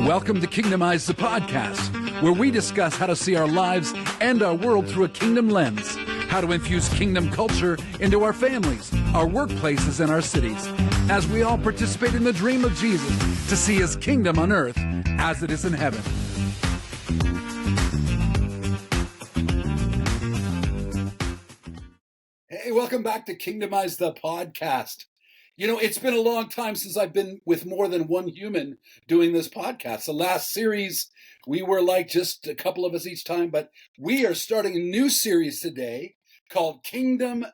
Welcome to Kingdomize, the podcast, where we discuss how to see our lives and our world through a kingdom lens, how to infuse kingdom culture into our families, our workplaces, and our cities, as we all participate in the dream of Jesus to see his kingdom on earth as it is in heaven. Hey, welcome back to Kingdomize, the podcast. You know, it's been a long time since I've been with more than one human doing this podcast. The last series, we were like just a couple of us each time, but we are starting a new series today called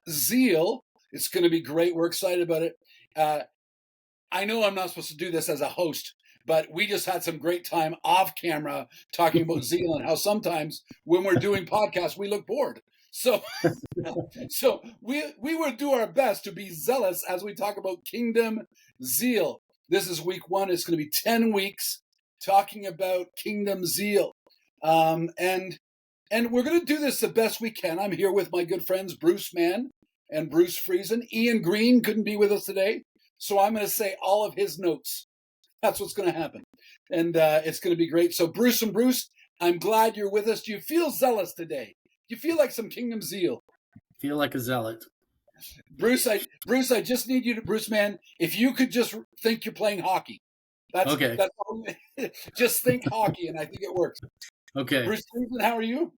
Zeal. It's going to be great. We're excited about it. I know I'm not supposed to do this as a host, but we just had some great time off camera talking about Zeal and how sometimes when we're doing podcasts, we look bored. So we will do our best to be zealous as we talk about Kingdom Zeal. This is week 1. It's going to be 10 weeks talking about Kingdom Zeal. And we're going to do this the best we can. I'm here with my good friends, Bruce Mann and Bruce Friesen. Ian Green couldn't be with us today, so I'm going to say all of his notes. That's what's going to happen. And it's going to be great. So Bruce and Bruce, I'm glad you're with us. Do you feel zealous today? You feel like some Kingdom Zeal? Feel like a zealot. Bruce, I just need you to, Bruce, man, if you could just think you're playing hockey. That's okay. That's all, just think hockey, and I think it works. Okay. Bruce, how are you?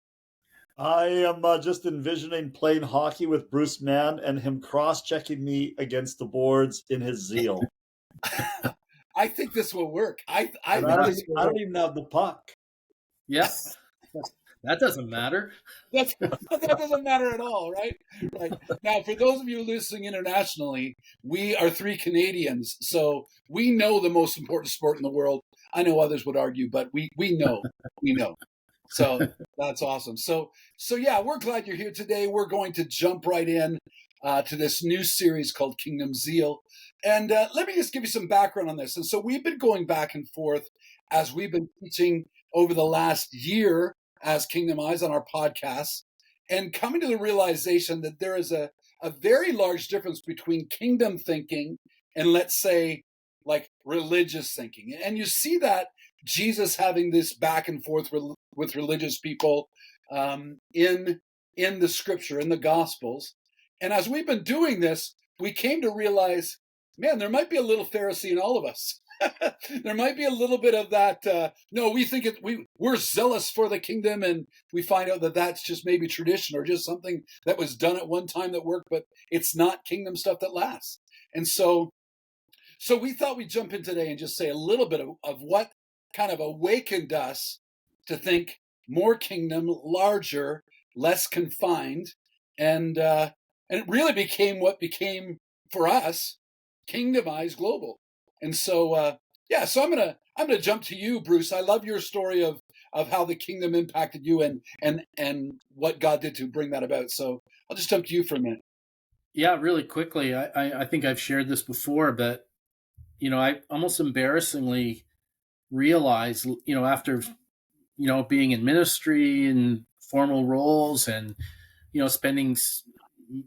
I am just envisioning playing hockey with Bruce Mann and him cross-checking me against the boards in his zeal. I think this will work. I don't even have the puck. Yes. That doesn't matter. That doesn't matter at all, right? Right. Now, for those of you listening internationally, we are 3 Canadians, so we know the most important sport in the world. I know others would argue, but we know. We know. So that's awesome. So yeah, we're glad you're here today. We're going to jump right in to this new series called Kingdom Zeal. And let me just give you some background on this. And so we've been going back and forth as we've been teaching over the last year as Kingdomize on our podcasts, and coming to the realization that there is a very large difference between kingdom thinking and, let's say, like religious thinking. And you see that Jesus having this back and forth with religious people in the scripture, in the Gospels. And as we've been doing this, we came to realize, man, there might be a little Pharisee in all of us. There might be a little bit of that. No, we think we're zealous for the kingdom, and we find out that that's just maybe tradition or just something that was done at one time that worked, but it's not kingdom stuff that lasts. And so we thought we'd jump in today and just say a little bit of what kind of awakened us to think more kingdom, larger, less confined, and it really became what became for us Kingdomize Global. And so, so I'm gonna jump to you, Bruce. I love your story of how the kingdom impacted you and what God did to bring that about. So I'll just jump to you for a minute. Yeah, really quickly. I think I've shared this before, but I almost embarrassingly realized, after being in ministry and formal roles and spending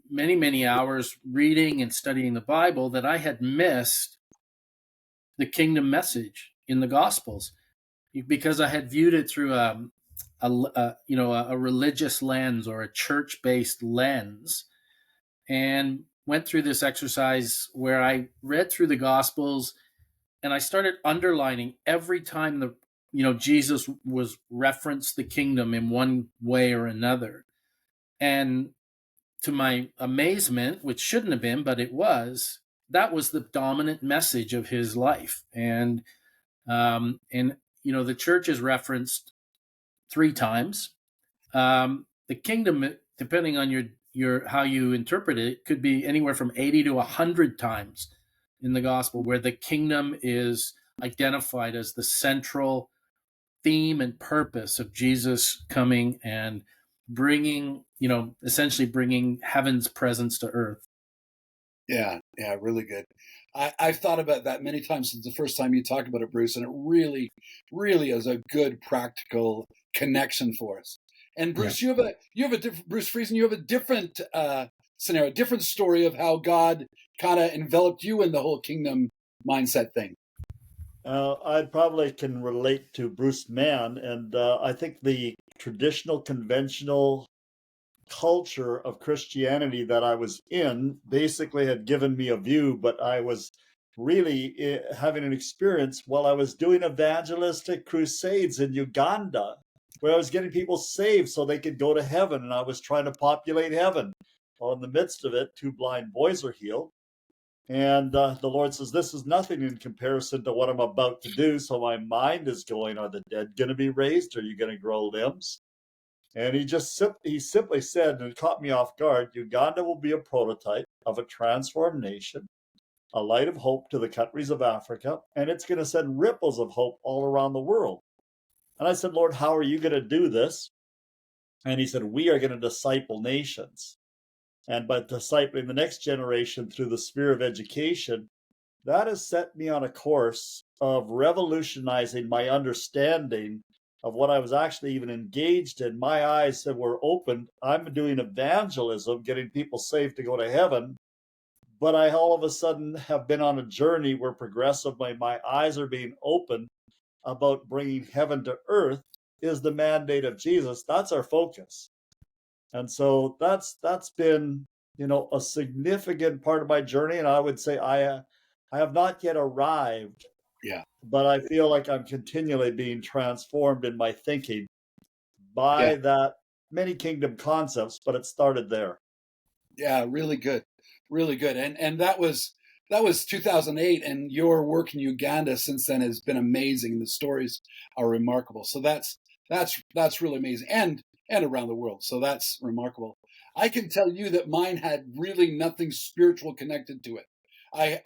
many hours reading and studying the Bible, that I had missed the kingdom message in the Gospels, because I had viewed it through a religious lens or a church-based lens, and went through this exercise where I read through the Gospels and I started underlining every time Jesus was referenced the kingdom in one way or another. And to my amazement, which shouldn't have been, but it was, that was the dominant message of his life. And the church is referenced 3 times. The kingdom, depending on your how you interpret it, could be anywhere from 80 to 100 times in the gospel, where the kingdom is identified as the central theme and purpose of Jesus coming and bringing, essentially bringing heaven's presence to earth. Yeah, really good. I've thought about that many times since the first time you talked about it, Bruce, and it really, really is a good practical connection for us. And Bruce, you have a different, Bruce Friesen, you have a different scenario, different story of how God kind of enveloped you in the whole kingdom mindset thing. I probably can relate to Bruce Mann, and I think the traditional, conventional culture of Christianity that I was in basically had given me a view, but I was really having an experience while I was doing evangelistic crusades in Uganda, where I was getting people saved so they could go to heaven, and I was trying to populate heaven. Well, in the midst of it, two blind boys are healed. And the Lord says, this is nothing in comparison to what I'm about to do. So my mind is going, are the dead going to be raised? Are you going to grow limbs? And he simply said, and it caught me off guard, Uganda will be a prototype of a transformed nation, a light of hope to the countries of Africa, and it's going to send ripples of hope all around the world. And I said, Lord, how are you going to do this? And he said, we are going to disciple nations. And by discipling the next generation through the sphere of education, that has set me on a course of revolutionizing my understanding of what I was actually even engaged in. My eyes were opened. I'm doing evangelism, getting people saved to go to heaven. But I all of a sudden have been on a journey where progressively my eyes are being opened about bringing heaven to earth is the mandate of Jesus. That's our focus. And so that's been, a significant part of my journey. And I would say I have not yet arrived. Yeah. But I feel like I'm continually being transformed in my thinking by that many kingdom concepts, but it started there. Yeah, really good. Really good. And that was 2008, and your work in Uganda since then has been amazing. The stories are remarkable. So that's really amazing. And around the world. So that's remarkable. I can tell you that mine had really nothing spiritual connected to it.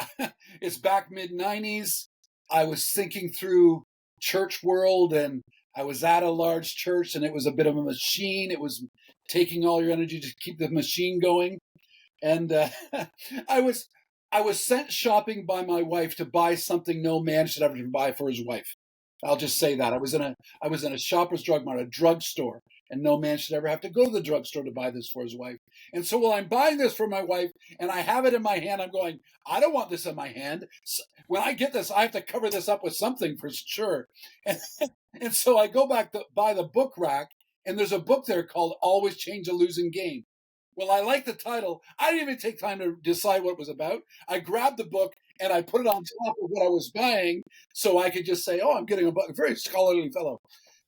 It's back mid-90s. I was thinking through church world, and I was at a large church, and it was a bit of a machine. It was taking all your energy to keep the machine going. And I was sent shopping by my wife to buy something no man should ever buy for his wife. I'll just say that. I was in a Shoppers Drug Mart, a drugstore, and no man should ever have to go to the drugstore to buy this for his wife. And so while I'm buying this for my wife and I have it in my hand, I'm going, I don't want this in my hand. So when I get this, I have to cover this up with something for sure. And so I go back to buy the book rack, and there's a book there called Always Change a Losing Game. Well, I like the title. I didn't even take time to decide what it was about. I grabbed the book and I put it on top of what I was buying so I could just say, oh, I'm getting a book. A very scholarly fellow.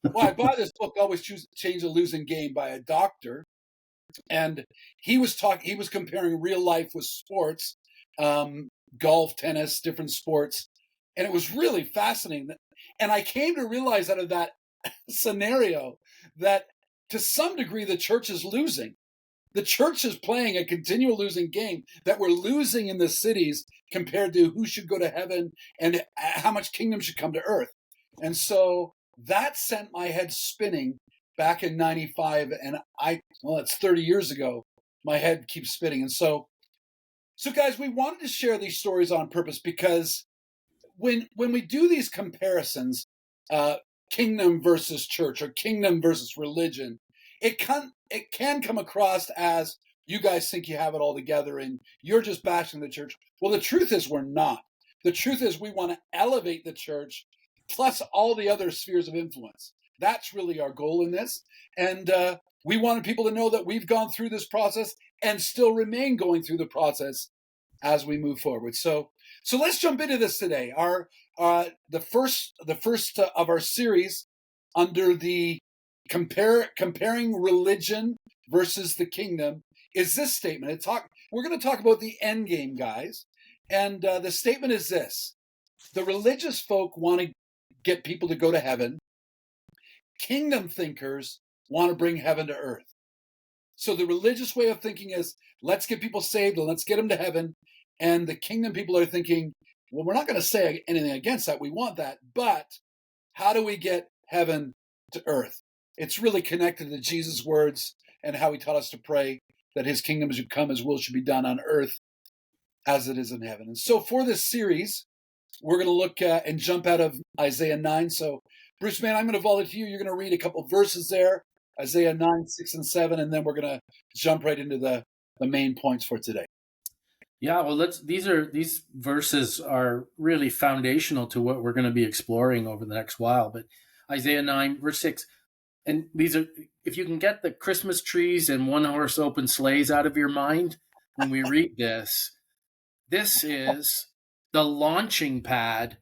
Well, I bought this book, Always Change a Losing Game, by a doctor. And he was comparing real life with sports, golf, tennis, different sports. And it was really fascinating. And I came to realize out of that scenario that to some degree the church is losing. The church is playing a continual losing game, that we're losing in the cities compared to who should go to heaven and how much kingdom should come to earth. And so that sent my head spinning back in 95. And it's 30 years ago. My head keeps spinning. And so guys, we wanted to share these stories on purpose because when we do these comparisons, kingdom versus church or kingdom versus religion, it can come across as you guys think you have it all together and you're just bashing the church. Well, the truth is we're not. The truth is we want to elevate the church plus all the other spheres of influence. That's really our goal in this. And we wanted people to know that we've gone through this process and still remain going through the process as we move forward. So let's jump into this today. Our the first of our series under the comparing religion versus the kingdom is this statement. We're going to talk about the end game, guys. And the statement is this: the religious folk want to get people to go to heaven. Kingdom thinkers want to bring heaven to earth. So the religious way of thinking is, let's get people saved and let's get them to heaven. And the kingdom people are thinking, well, we're not going to say anything against that. We want that. But how do we get heaven to earth? It's really connected to Jesus' words and how he taught us to pray that his kingdom should come, his will should be done on earth as it is in heaven. And so for this series, we're going to look at and jump out of Isaiah 9. So Bruce, man, I'm going to volunteer you. You're going to read a couple verses there, Isaiah 9, 6, and 7, and then we're going to jump right into the main points for today. Yeah, well, these verses are really foundational to what we're going to be exploring over the next while. But Isaiah 9, verse 6, and these are, if you can get the Christmas trees and one horse open sleighs out of your mind when we read this, this is the launching pad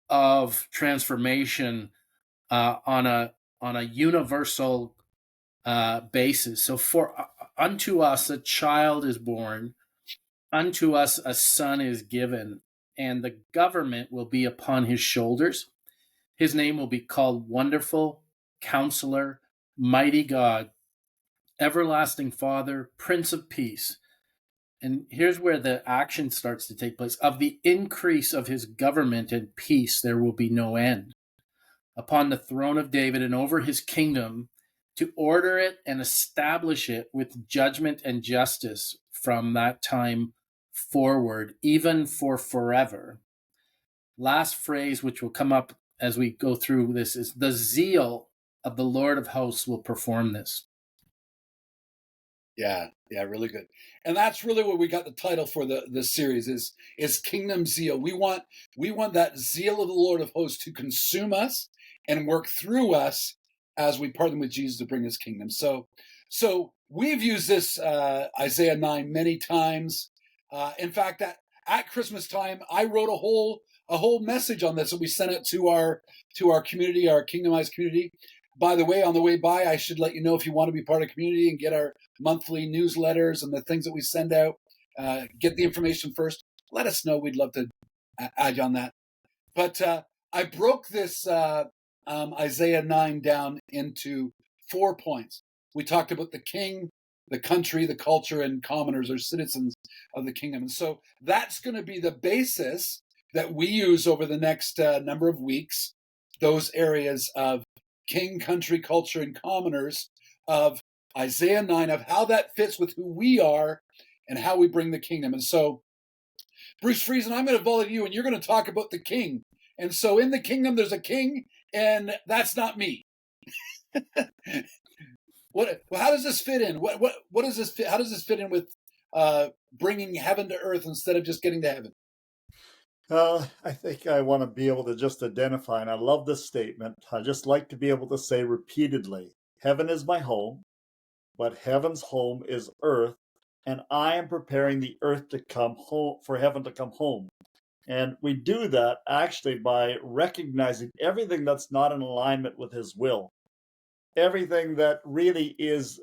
of transformation on a universal basis. So for unto us a child is born, unto us a son is given, and the government will be upon his shoulders. His name will be called Wonderful, Counselor, Mighty God, Everlasting Father, Prince of Peace. And here's where the action starts to take place. Of the increase of his government and peace, there will be no end. Upon the throne of David and over his kingdom, to order it and establish it with judgment and justice from that time forward, even for forever. Last phrase, which will come up as we go through this, is the zeal of the Lord of hosts will perform this. Yeah, really good. And that's really what we got the title for the series is Kingdom Zeal. We want that zeal of the Lord of hosts to consume us and work through us as we partner with Jesus to bring his kingdom. So we've used this Isaiah 9 many times. In fact, at Christmas time, I wrote a whole message on this that we sent it to our community, our Kingdomize community. By the way, on the way by, I should let you know if you want to be part of the community and get our monthly newsletters and the things that we send out, get the information first. Let us know. We'd love to add you on that. But I broke this Isaiah 9 down into 4 points. We talked about the king, the country, the culture, and commoners or citizens of the kingdom. And so that's going to be the basis that we use over the next number of weeks, those areas of king, country, culture, and commoners of Isaiah 9, of how that fits with who we are and how we bring the kingdom. And so, Bruce Friesen, I'm going to volunteer you, and you're going to talk about the king. And so in the kingdom, there's a king, and that's not me. How does this fit in? What does this fit? How does this fit in with bringing heaven to earth instead of just getting to heaven? I think I want to be able to just identify, and I love this statement. I just like to be able to say repeatedly, heaven is my home, but heaven's home is earth, and I am preparing the earth to come home, for heaven to come home. And we do that actually by recognizing everything that's not in alignment with his will, everything that really is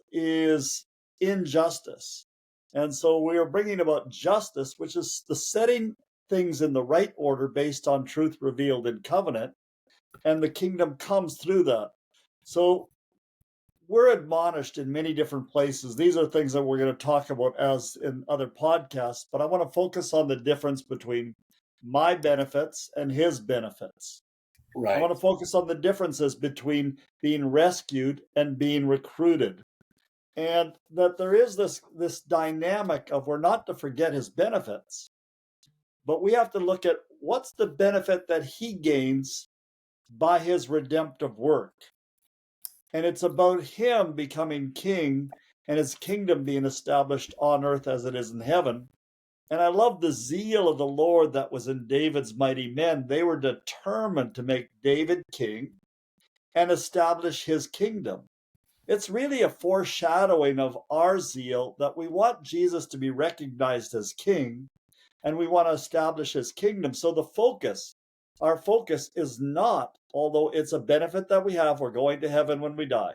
injustice. And so we are bringing about justice, which is the setting things in the right order based on truth revealed in covenant, and the kingdom comes through that. So we're admonished in many different places. These are things that we're going to talk about as in other podcasts, but I want to focus on the difference between my benefits and his benefits. Right. I want to focus on the differences between being rescued and being recruited. And that there is this dynamic of, we're not to forget his benefits, but we have to look at what's the benefit that he gains by his redemptive work. And it's about him becoming king and his kingdom being established on earth as it is in heaven. And I love the zeal of the Lord that was in David's mighty men. They were determined to make David king and establish his kingdom. It's really a foreshadowing of our zeal that we want Jesus to be recognized as king, and we want to establish his kingdom. So our focus is not, although it's a benefit that we have, we're going to heaven when we die,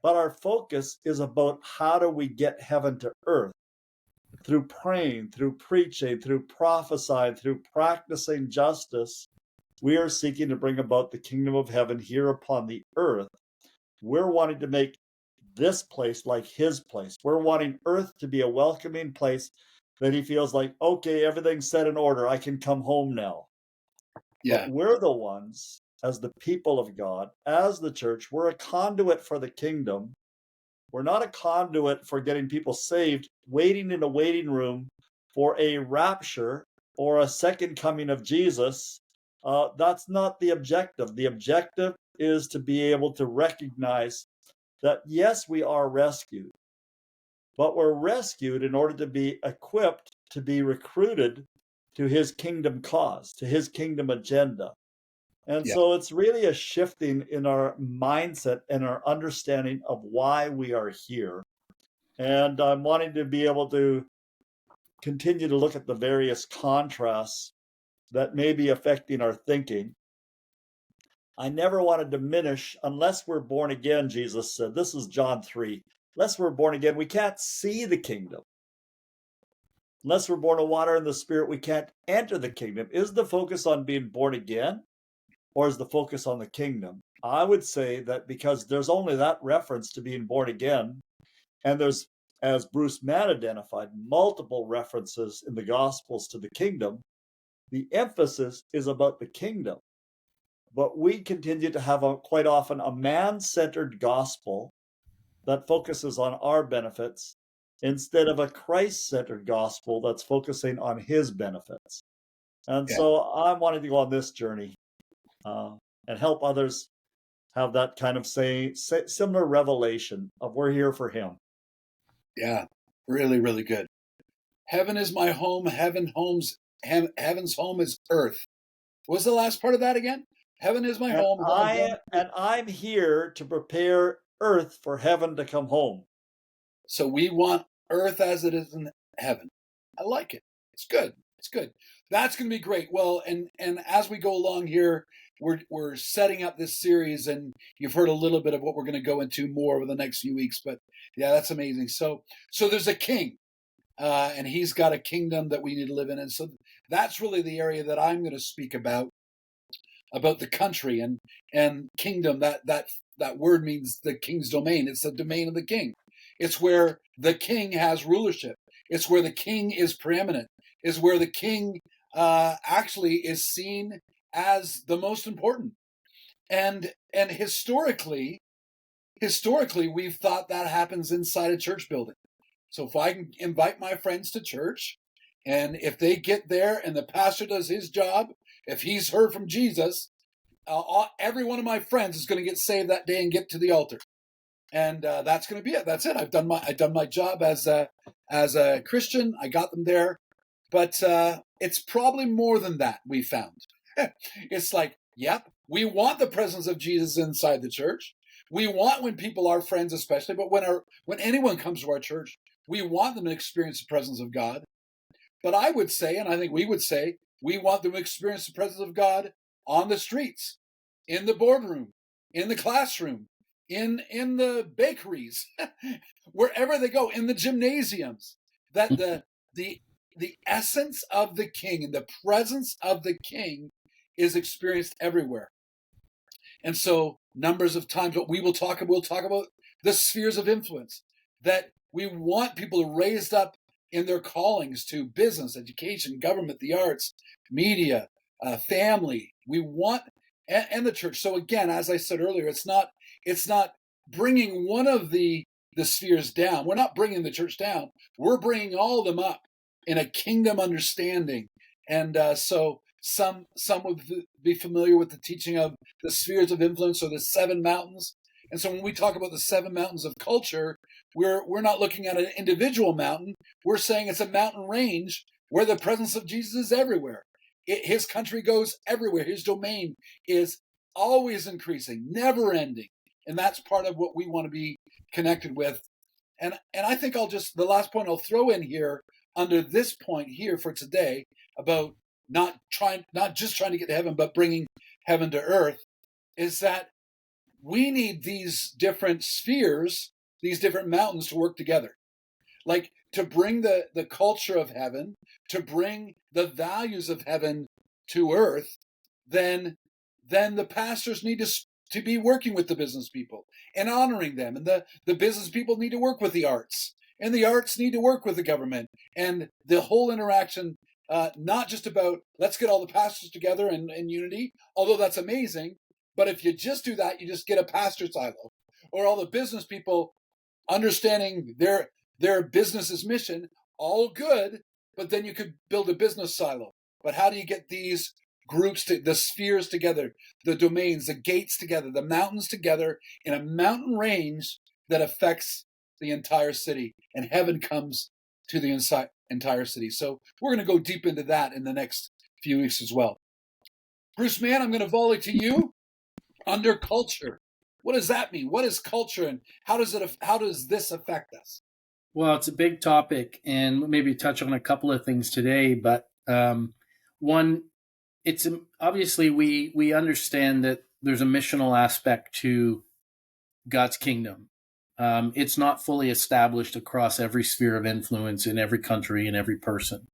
but our focus is about how do we get heaven to earth through praying, through preaching, through prophesying, through practicing justice. We are seeking to bring about the kingdom of heaven here upon the earth. We're wanting to make this place like his place. We're wanting earth to be a welcoming place that he feels like, okay, everything's set in order. I can come home now. Yeah. But we're the ones, as the people of God, as the church, we're a conduit for the kingdom. We're not a conduit for getting people saved, waiting in a waiting room for a rapture or a second coming of Jesus. That's not the objective. The objective is to be able to recognize that, yes, we are rescued, but we're rescued in order to be equipped to be recruited to his kingdom cause, to his kingdom agenda. And Yeah. so it's really a shifting in our mindset and our understanding of why we are here. And I'm wanting to be able to continue to look at the various contrasts that may be affecting our thinking. I never want to diminish, unless we're born again, Jesus said. This is John 3. Unless we're born again, we can't see the kingdom. Unless we're born of water and the Spirit, we can't enter the kingdom. Is the focus on being born again, or is the focus on the kingdom? I would say that because there's only that reference to being born again, and there's, as Bruce Mann identified, multiple references in the Gospels to the kingdom, the emphasis is about the kingdom. But we continue to have quite often a man-centered gospel that focuses on our benefits instead of a Christ-centered gospel that's focusing on his benefits. And so I'm wanting to go on this journey and help others have that kind of similar revelation of we're here for him. Yeah, really, really good. Heaven is my home. Heaven's home is earth. What was the last part of that again? Heaven is my home. And I'm here to prepare earth for heaven to come home. So we want earth as it is in heaven. I like it. It's good. It's good. That's going to be great. Well, and as we go along here, we're setting up this series, and you've heard a little bit of what we're going to go into more over the next few weeks. But yeah, that's amazing. So there's a king, and he's got a kingdom that we need to live in, and so that's really the area that I'm going to speak about the country and kingdom. That word means the king's domain. It's the domain of the king. It's where the king has rulership. It's where the king is preeminent. Is where the king actually is seen as the most important. And historically, we've thought that happens inside a church building. So if I can invite my friends to church, and if they get there and the pastor does his job, if he's heard from Jesus, every one of my friends is going to get saved that day and get to the altar. And that's going to be it. That's it. I've done my job as a Christian. I got them there. But it's probably more than that, we found. It's like, yep, we want the presence of Jesus inside the church. We want when people are friends especially, but when anyone comes to our church, we want them to experience the presence of God. But I would say, and I think we would say, we want them to experience the presence of God on the streets, in the boardroom, in the classroom, in the bakeries, wherever they go, in the gymnasiums, that the essence of the king and the presence of the king is experienced everywhere. And so numbers of times what we'll talk about the spheres of influence, that we want people raised up in their callings to business, education, government, the arts, media, family. We want, and the church. So again, as I said earlier, it's not bringing one of the spheres down. We're not bringing the church down. We're bringing all of them up in a kingdom understanding. And so some would be familiar with the teaching of the spheres of influence, or the 7 mountains. And so when we talk about the 7 mountains of culture, we're not looking at an individual mountain. We're saying it's a mountain range where the presence of Jesus is everywhere. His country goes everywhere. His domain is always increasing, never ending. And that's part of what we want to be connected with. And I think the last point I'll throw in here under this point here for today about not just trying to get to heaven, but bringing heaven to earth, is that we need these different spheres, these different mountains to work together. Like to bring the culture of heaven, to bring the values of heaven to earth, then the pastors need to be working with the business people and honoring them. And the business people need to work with the arts. And the arts need to work with the government. And the whole interaction, not just about let's get all the pastors together in unity, although that's amazing. But if you just do that, you just get a pastor silo. Or all the business people understanding their business's mission, all good, but then you could build a business silo. But how do you get these groups, the spheres together, the domains, the gates together, the mountains together in a mountain range that affects the entire city, and heaven comes to the entire city. So we're going to go deep into that in the next few weeks as well. Bruce Mann, I'm going to volley to you. Under culture, what does that mean? What is culture, and how does this affect us? Well, it's a big topic, and maybe touch on a couple of things today. But one, it's obviously we understand that there's a missional aspect to God's kingdom. It's not fully established across every sphere of influence in every country and every person.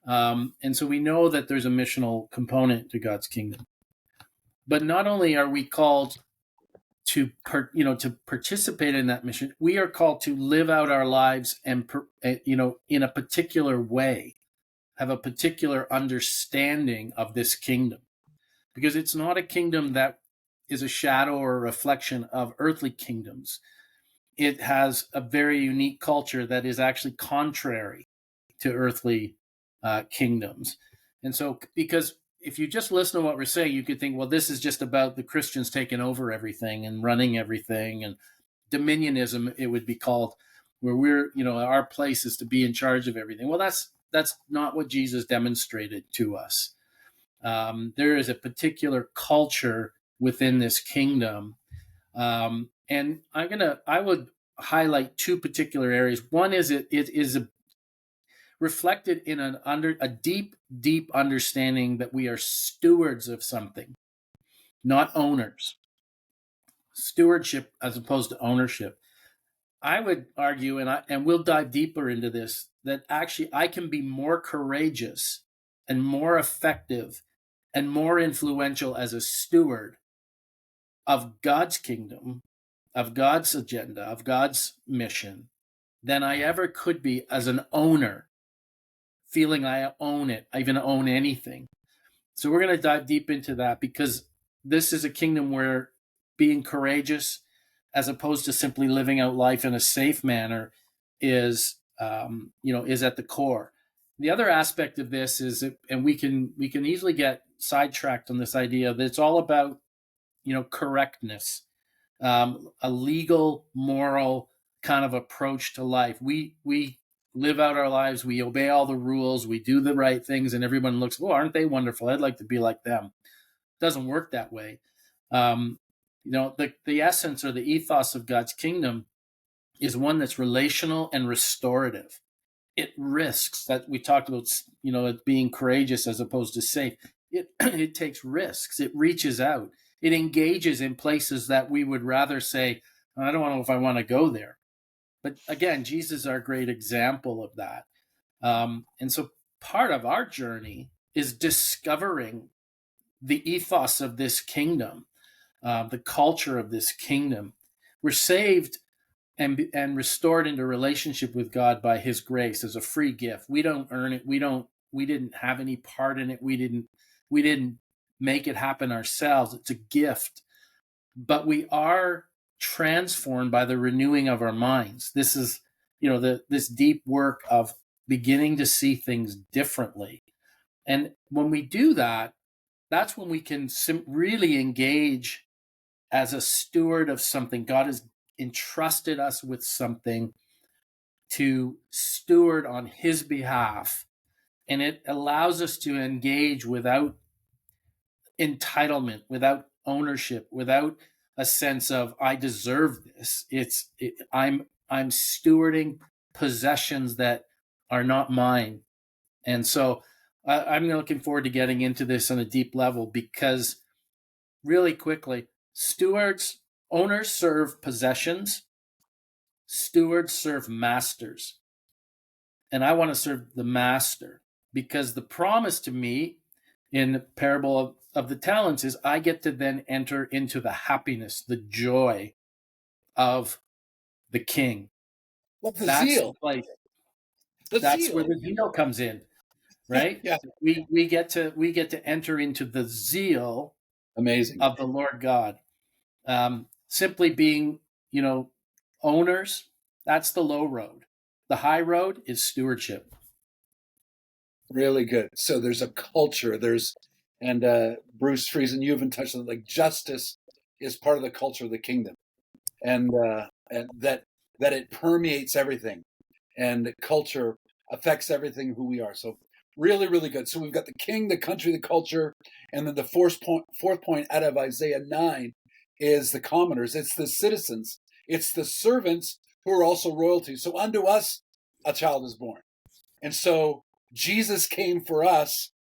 And so we know that there's a missional component to God's kingdom. But not only are we called to participate in that mission, we are called to live out our lives and in a particular way, have a particular understanding of this kingdom, because it's not a kingdom that is a shadow or a reflection of earthly kingdoms. It has a very unique culture that is actually contrary to earthly kingdoms. And so, because if you just listen to what we're saying, you could think, well, this is just about the Christians taking over everything and running everything, and dominionism, it would be called, where we're, our place is to be in charge of everything. Well, that's not what Jesus demonstrated to us. There is a particular culture within this kingdom. And I would highlight two particular areas. One is it is reflected in a deep understanding that we are stewards of something, not owners. Stewardship as opposed to ownership. I would argue, and we'll dive deeper into this, that actually I can be more courageous and more effective and more influential as a steward of God's kingdom, of God's agenda, of God's mission, than I ever could be as an owner, feeling I own it, I even own anything. So we're going to dive deep into that, because this is a kingdom where being courageous, as opposed to simply living out life in a safe manner, is at the core. The other aspect of this is, and we can easily get sidetracked on this idea that it's all about correctness, a legal, moral kind of approach to life. We live out our lives, we obey all the rules, we do the right things, and everyone looks, oh, aren't they wonderful? I'd like to be like them. It doesn't work that way. The essence or the ethos of God's kingdom is one that's relational and restorative. It risks, that we talked about, it being courageous as opposed to safe. It takes risks. It reaches out. It engages in places that we would rather say, I don't know if I want to go there. But again, Jesus is our great example of that. And so part of our journey is discovering the ethos of this kingdom, the culture of this kingdom. We're saved and restored into relationship with God by his grace as a free gift. We don't earn it. We didn't have any part in it. We didn't make it happen ourselves. It's a gift. But we are transformed by the renewing of our minds. This is, this deep work of beginning to see things differently. And when we do that, that's when we can really engage as a steward of something. God has entrusted us with something to steward on his behalf. And it allows us to engage without entitlement, without ownership, without a sense of I deserve this. I'm stewarding possessions that are not mine. And so I'm looking forward to getting into this on a deep level, because really quickly, owners serve possessions, stewards serve masters. And I want to serve the master, because the promise to me in the parable of the talents is I get to then enter into the happiness, the joy of the king. Well, That's zeal. the place. That's where the zeal comes in, right? Yeah. We get to enter into the zeal, amazing, of the Lord God. Simply being, owners, that's the low road. The high road is stewardship. Really good. So there's a culture. And Bruce Friesen, you haven't touched on it, like justice is part of the culture of the kingdom, and that it permeates everything. And culture, affects everything who we are. So really, really good. So we've got the king, the country, the culture, and then the fourth point out of Isaiah 9 is the commoners. It's the citizens. It's the servants who are also royalty. So unto us a child is born. And so Jesus came for us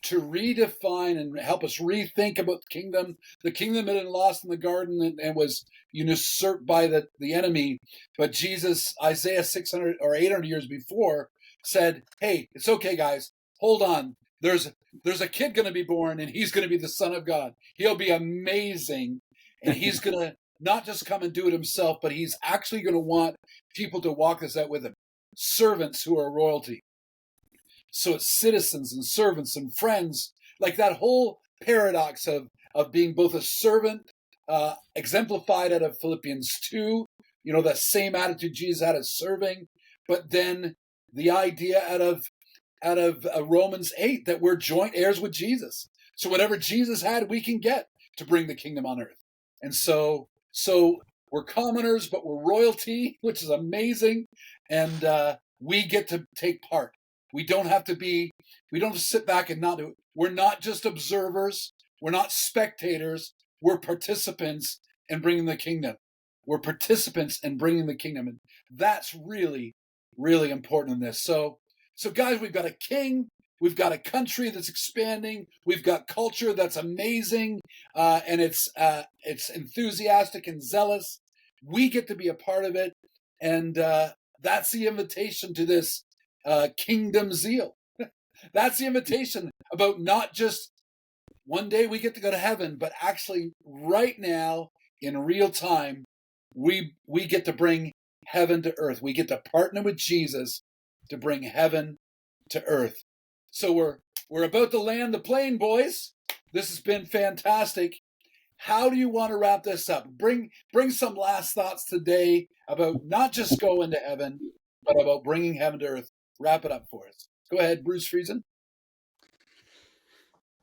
to redefine and help us rethink about the kingdom. The kingdom had been lost in the garden and was usurped by the enemy. But Jesus, Isaiah 600 or 800 years before, said, hey, it's okay, guys. Hold on. There's a kid going to be born, and he's going to be the Son of God. He'll be amazing, and he's going to not just come and do it himself, but he's actually going to want people to walk this out with him. Servants who are royalty. So it's citizens and servants and friends, like that whole paradox of being both a servant, exemplified out of Philippians 2, that same attitude Jesus had as serving, but then the idea out of Romans 8 that we're joint heirs with Jesus. So whatever Jesus had, we can get to bring the kingdom on earth. And so we're commoners, but we're royalty, which is amazing. And we get to take part. We don't have to sit back and not do it. We're not just observers. We're not spectators. We're participants in bringing the kingdom. We're participants in bringing the kingdom. And that's really, really important in this. So guys, we've got a king. We've got a country that's expanding. We've got culture that's amazing. And it's enthusiastic and zealous. We get to be a part of it. And that's the invitation to this kingdom zeal. That's the invitation about not just one day we get to go to heaven, but actually right now in real time, we get to bring heaven to earth. We get to partner with Jesus to bring heaven to earth. So we're about to land the plane, boys. This has been fantastic. How do you want to wrap this up? Bring some last thoughts today about not just going to heaven, but about bringing heaven to earth. Wrap it up for us. Go ahead, Bruce Friesen.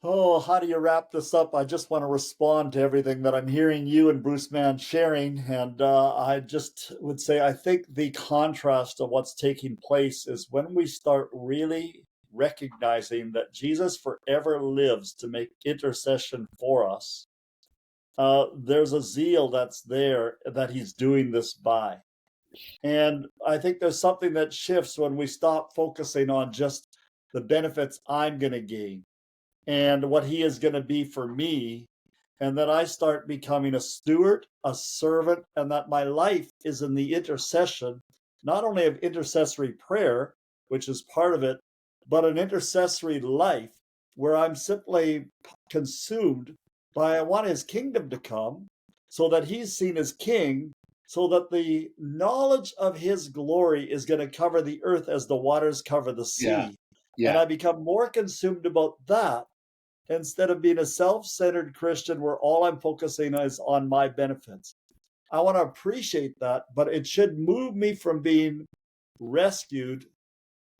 Oh, how do you wrap this up? I just want to respond to everything that I'm hearing you and Bruce Mann sharing. And I just would say, I think the contrast of what's taking place is when we start really recognizing that Jesus forever lives to make intercession for us. There's a zeal that's there that he's doing this by. And I think there's something that shifts when we stop focusing on just the benefits I'm going to gain and what he is going to be for me. And that I start becoming a steward, a servant, and that my life is in the intercession, not only of intercessory prayer, which is part of it, but an intercessory life where I'm simply consumed by I want his kingdom to come so that he's seen as king, so that the knowledge of his glory is going to cover the earth as the waters cover the sea. Yeah. And I become more consumed about that instead of being a self-centered Christian where all I'm focusing is on my benefits. I want to appreciate that, but it should move me from being rescued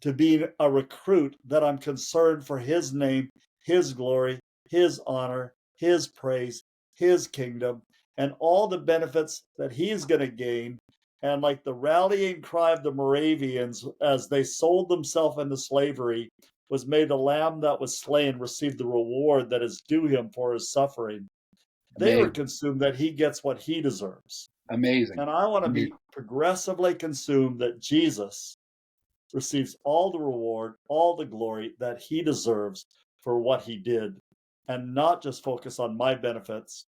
to being a recruit, that I'm concerned for his name, his glory, his honor, his praise, his kingdom, and all the benefits that he's going to gain. And like the rallying cry of the Moravians as they sold themselves into slavery was, may the lamb that was slain receive the reward that is due him for his suffering. They were consumed that he gets what he deserves. Amazing. And I want to be progressively consumed that Jesus receives all the reward, all the glory that he deserves for what he did, and not just focus on my benefits.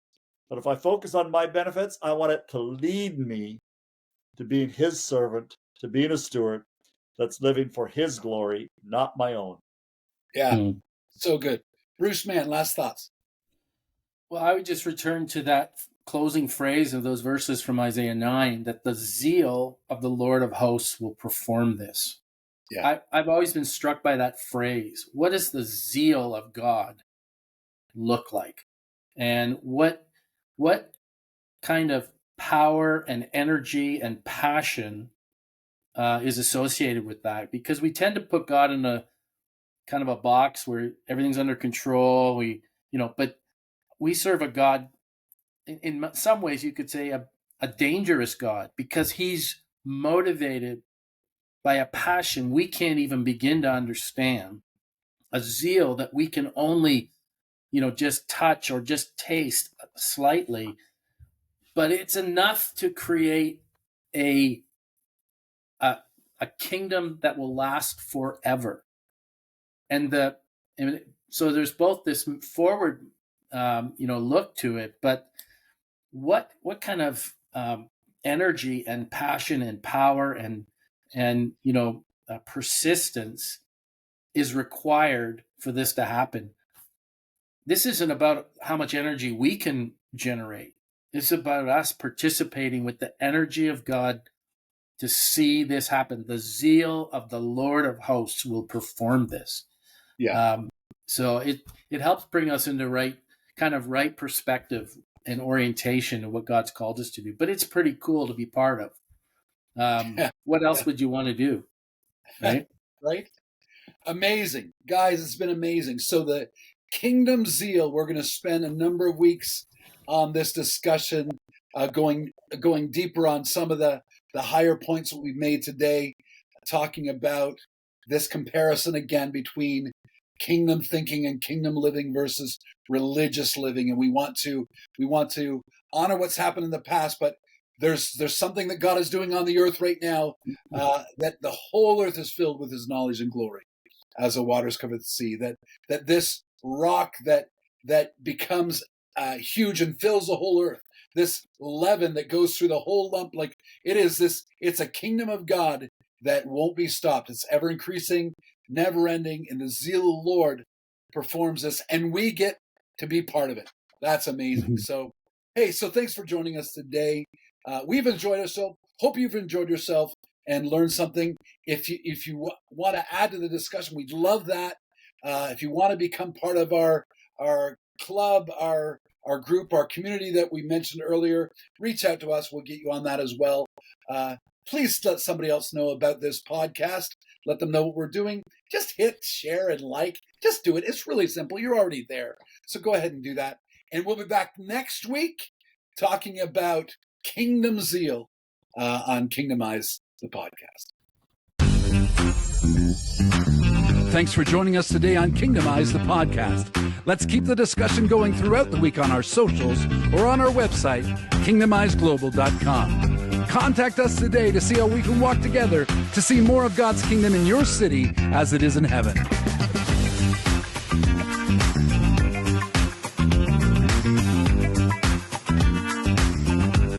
But if I focus on my benefits, I want it to lead me to being his servant, to being a steward that's living for his glory, not my own. Yeah, so good. Bruce Mann, last thoughts. Well, I would just return to that closing phrase of those verses from Isaiah 9, that the zeal of the Lord of hosts will perform this. Yeah. I've always been struck by that phrase. What does the zeal of God look like? And what kind of power and energy and passion is associated with that? Because we tend to put God in a kind of a box where everything's under control. But we serve a God, in some ways you could say a dangerous God, because he's motivated by a passion we can't even begin to understand, a zeal that we can only, just touch or just taste slightly, but it's enough to create a kingdom that will last forever. And so there's both this forward, look to it, but what kind of energy and passion and power and persistence is required for this to happen? This isn't about how much energy we can generate. It's about us participating with the energy of God to see this happen. The zeal of the Lord of hosts will perform this. Yeah. So it helps bring us into right perspective and orientation of what God's called us to do. But it's pretty cool to be part of. What else would you want to do? Right? Right? Amazing. Guys, it's been amazing. So the Kingdom Zeal, we're going to spend a number of weeks on this discussion, going deeper on some of the higher points that we've made today, talking about this comparison again between kingdom thinking and kingdom living versus religious living. And we want to honor what's happened in the past, but there's something that God is doing on the earth right now, that the whole earth is filled with his knowledge and glory as the waters cover the sea, that this rock that becomes huge and fills the whole earth, this leaven that goes through the whole lump, like it's a kingdom of God that won't be stopped. It's ever increasing, never ending, and the zeal of the Lord performs this, and we get to be part of it. That's amazing. So thanks for joining us today. We've enjoyed ourselves. Hope you've enjoyed yourself and learned something. If you want to add to the discussion, we'd love that. If you want to become part of our club, our group, our community that we mentioned earlier, reach out to us. We'll get you on that as well. Please let somebody else know about this podcast. Let them know what we're doing. Just hit share and like. Just do it. It's really simple. You're already there. So go ahead and do that. And we'll be back next week talking about Kingdom Zeal on Kingdomize, the podcast. Thanks for joining us today on Kingdomize, the podcast. Let's keep the discussion going throughout the week on our socials or on our website, kingdomizeglobal.com. Contact us today to see how we can walk together to see more of God's kingdom in your city as it is in heaven.